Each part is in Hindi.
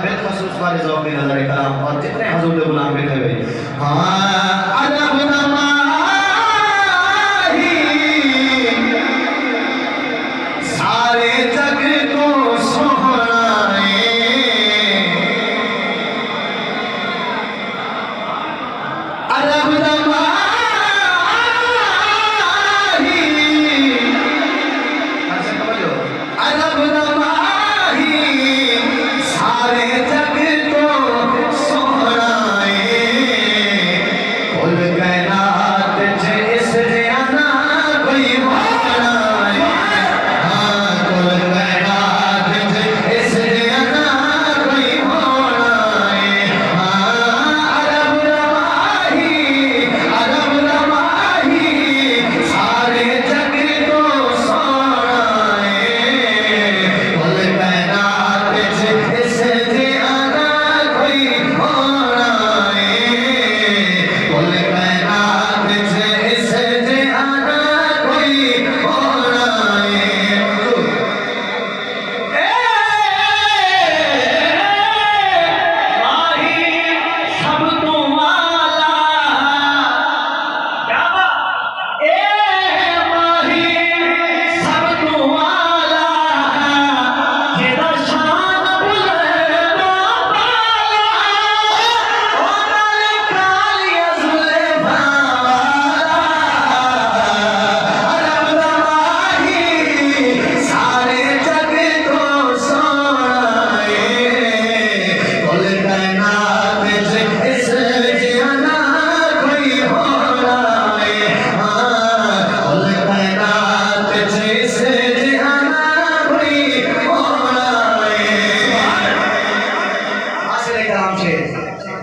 बिलखसूस वाले ज़ौक़ में नज़र कलाम और जितने हुज़ूर के गुलाम बैठे हुए सारे जग को सोहराए अरब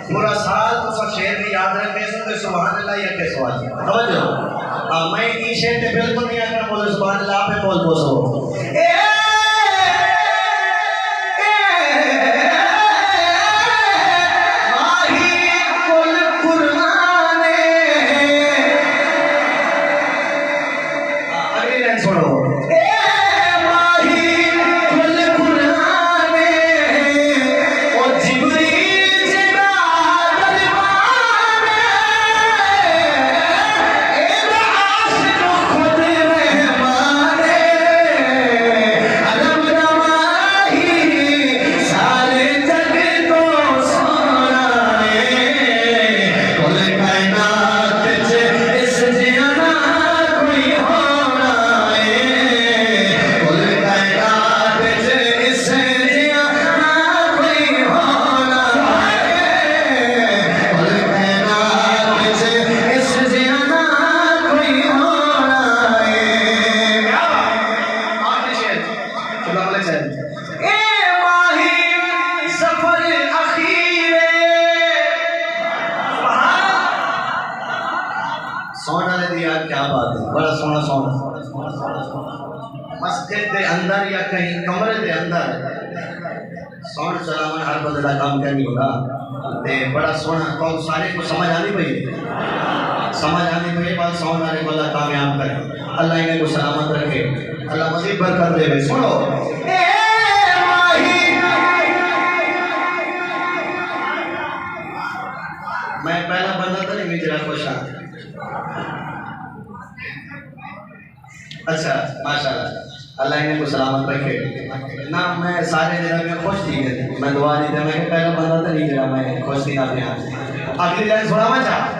पूरा साल तो सब शेर भी याद रखे तो सुभान अल्लाह या के सवाल समझो मैं ई शेर पे बिल्कुल नहीं आकर बोले सुभान अल्लाह पे बोल बोसो अगली लाइन सुनो क्या बात है बड़ा सोना सोना मस्जिद के अंदर या कहीं कमरे के अंदर साउंड चलावन हर बंदा काम करनी होगा ते बड़ा सोना कौन सारे को समझ आनी चाहिए बात साउंड वाले को अल्लाह कामयाब करे अल्लाह इन्हें को सलामत रखे अल्लाह मज़ीद बरकत दे सुनो मैं पहला बंदा तो नहीं जरा खुश अच्छा माशाल्लाह अल्लाह इन्हें को सलामत रखे ना मैं सारे जगह में खुश थी मैं दुआ दी थी मैं पहला बंदा तो नहीं जरा मैं खुश थी अपने आप से अगली लाइन सुना मैं चाह